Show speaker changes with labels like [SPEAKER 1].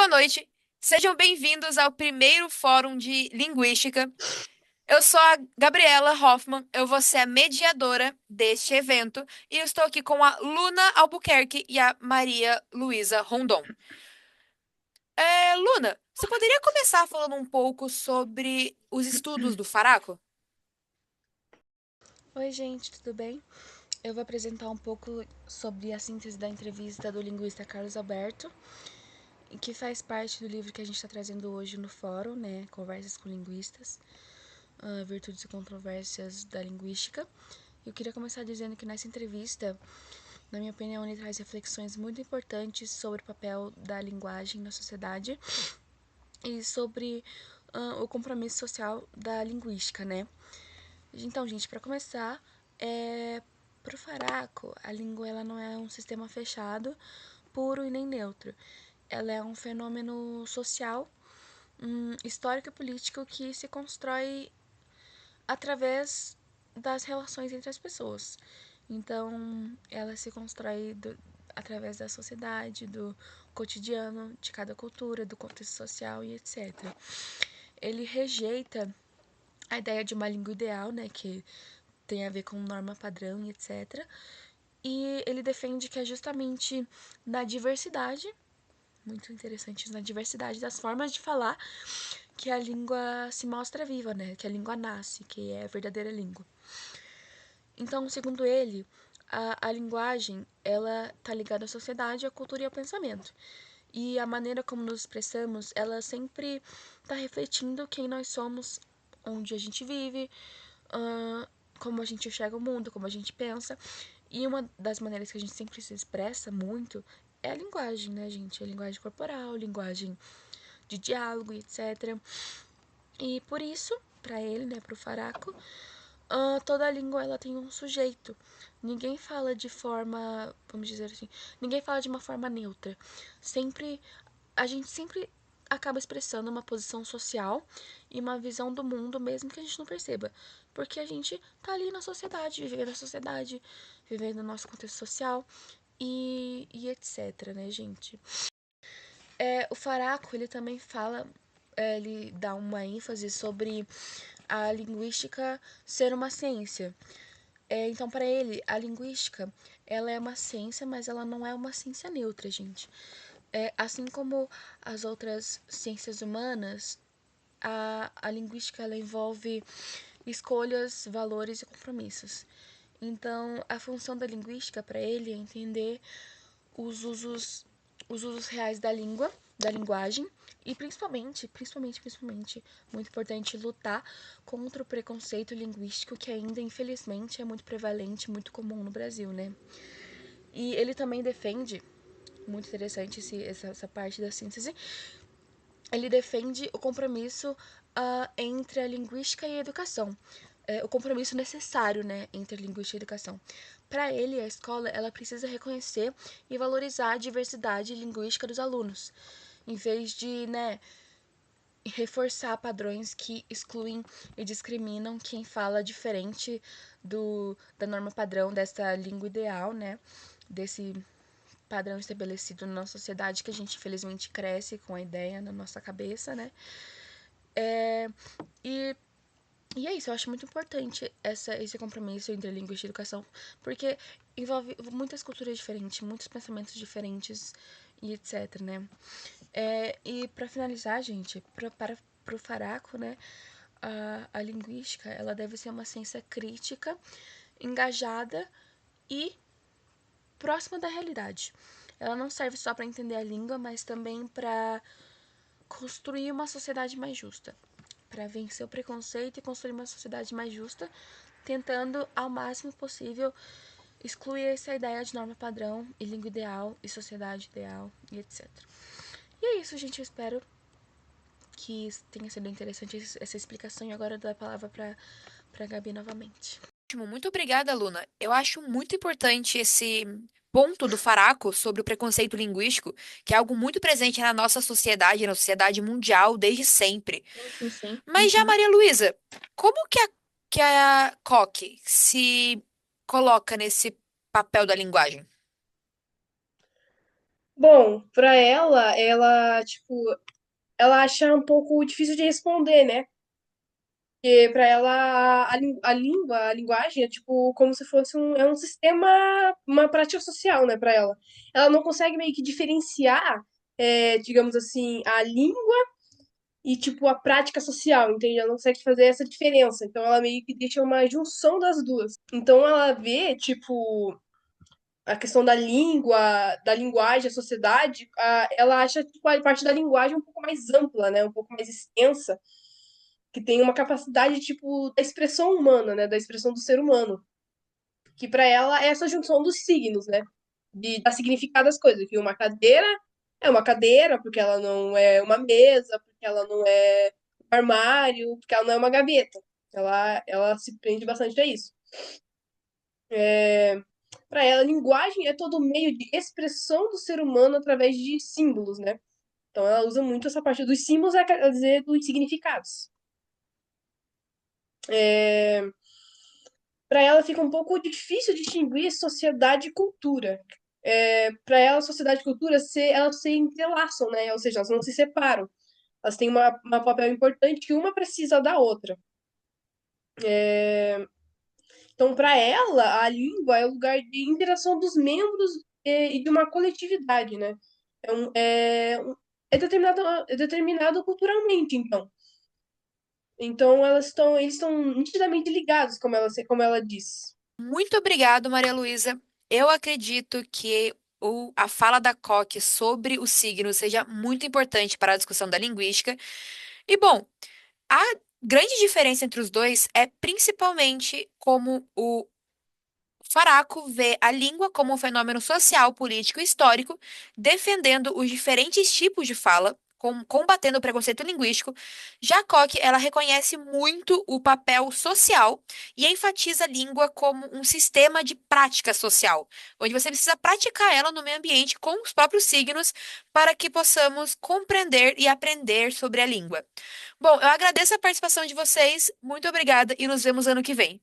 [SPEAKER 1] noite. Sejam bem-vindos ao primeiro Fórum de Linguística. Eu sou a Gabriela Hoffman, eu vou ser a mediadora deste evento e eu estou aqui com a Luna Albuquerque e a Maria Luísa Rondon. Luna, você poderia começar falando um pouco sobre os estudos do Faraco?
[SPEAKER 2] Oi, gente, tudo bem? Eu vou apresentar um pouco sobre a síntese da entrevista do linguista Carlos Alberto, que faz parte do livro que a gente está trazendo hoje no fórum, né? Conversas com linguistas, virtudes e controvérsias da linguística. Eu queria começar dizendo que nessa entrevista, na minha opinião, ele traz reflexões muito importantes sobre o papel da linguagem na sociedade e sobre o compromisso social da linguística, né? Então, gente, para começar, pro Faraco, a língua ela não é um sistema fechado, puro e nem neutro. Ela é um fenômeno social, histórico e político que se constrói através das relações entre as pessoas. Então, ela se constrói através da sociedade, do cotidiano, de cada cultura, do contexto social e etc. Ele rejeita a ideia de uma língua ideal, né, que tem a ver com norma padrão e etc. E ele defende que é justamente na diversidade, muito interessante, na diversidade das formas de falar, que a língua se mostra viva, né? Que a língua nasce, que é a verdadeira língua. Então, segundo ele, a linguagem, ela tá ligada à sociedade, à cultura e ao pensamento. E a maneira como nos expressamos, ela sempre está refletindo quem nós somos, onde a gente vive, uh, como a gente enxerga o mundo, como a gente pensa. E uma das maneiras que a gente sempre se expressa muito é a linguagem, né, gente? A linguagem corporal, linguagem de diálogo, etc. E por isso, para ele, né, pro Faraco, toda língua ela tem um sujeito. Ninguém fala de forma, vamos dizer assim, ninguém fala de uma forma neutra. Sempre a gente sempre acaba expressando uma posição social e uma visão do mundo, mesmo que a gente não perceba. Porque a gente tá ali na sociedade, vivendo na sociedade, vivendo no nosso contexto social e etc, né, gente? O Faraco, ele também fala, ele dá uma ênfase sobre a linguística ser uma ciência. Então, para ele, a linguística, ela é uma ciência, mas ela não é uma ciência neutra, gente. Assim como as outras ciências humanas, a linguística ela envolve escolhas, valores e compromissos. Então, a função da linguística para ele é entender os usos, os usos reais da língua, da linguagem, e principalmente, muito importante, lutar contra o preconceito linguístico que ainda, infelizmente, é muito prevalente, muito comum no Brasil, né? E ele também defende, muito interessante essa parte da síntese, ele defende o compromisso entre a linguística e a educação. O compromisso necessário, né, entre a linguística e a educação. Para ele, a escola ela precisa reconhecer e valorizar a diversidade linguística dos alunos, em vez de, né, reforçar padrões que excluem e discriminam quem fala diferente da norma padrão dessa língua ideal, né, desse padrão estabelecido na nossa sociedade que a gente infelizmente cresce com a ideia na nossa cabeça, né? É, e, e é isso, eu acho muito importante esse compromisso entre a língua e a educação, porque envolve muitas culturas diferentes, muitos pensamentos diferentes e etc, né? E para finalizar, gente, para pro Faraco, né, a linguística, ela deve ser uma ciência crítica, engajada e próxima da realidade. Ela não serve só para entender a língua, mas também para construir uma sociedade mais justa, para vencer o preconceito e construir uma sociedade mais justa, tentando ao máximo possível excluir essa ideia de norma padrão e língua ideal e sociedade ideal e etc. E é isso, gente. Eu espero que tenha sido interessante essa explicação e agora eu dou a palavra para Gabi novamente.
[SPEAKER 1] Ótimo, muito obrigada, Luna. Eu acho muito importante esse ponto do Faraco sobre o preconceito linguístico, que é algo muito presente na nossa sociedade, na sociedade mundial, desde sempre.
[SPEAKER 2] Sim, sim.
[SPEAKER 1] Mas já,
[SPEAKER 2] Uhum.
[SPEAKER 1] Maria Luísa, como que a Coque se coloca nesse papel da linguagem?
[SPEAKER 3] Bom, pra ela, tipo, ela acha um pouco difícil de responder, né? Porque para ela a linguagem é tipo como se fosse um sistema, uma prática social, né, para ela. Ela não consegue meio que diferenciar, digamos assim, a língua e tipo a prática social, entende? Ela não consegue fazer essa diferença. Então ela meio que deixa uma junção das duas. Então ela vê, tipo, a questão da língua, da linguagem, a sociedade, ela acha tipo, a parte da linguagem um pouco mais ampla, né, um pouco mais extensa que tem uma capacidade, tipo, da expressão humana, né? Da expressão do ser humano. Que para ela é essa junção dos signos, né? De dar significado às coisas. Que uma cadeira é uma cadeira, porque ela não é uma mesa, porque ela não é um armário, porque ela não é uma gaveta. Ela se prende bastante a isso. Para ela, a linguagem é todo meio de expressão do ser humano através de símbolos, né? Então ela usa muito essa parte dos símbolos, quer dizer, dos significados. É, para ela fica um pouco difícil distinguir sociedade e cultura. Para ela, sociedade e cultura elas se entrelaçam, né? Ou seja, elas não se separam. Elas têm uma papel importante que uma precisa da outra. Então, para ela, a língua é o lugar de interação dos membros e de uma coletividade, né? É, um, é, um- é determinado culturalmente, então. Então, eles estão nitidamente ligados, como ela diz.
[SPEAKER 1] Muito obrigado, Maria Luísa. Eu acredito que a fala da Coque sobre o signo seja muito importante para a discussão da linguística. E, bom, a grande diferença entre os dois é principalmente como o Faraco vê a língua como um fenômeno social, político e histórico, defendendo os diferentes tipos de fala, combatendo o preconceito linguístico. Já Koch, ela reconhece muito o papel social e enfatiza a língua como um sistema de prática social, onde você precisa praticar ela no meio ambiente com os próprios signos para que possamos compreender e aprender sobre a língua. Bom, eu agradeço a participação de vocês, muito obrigada e nos vemos ano que vem.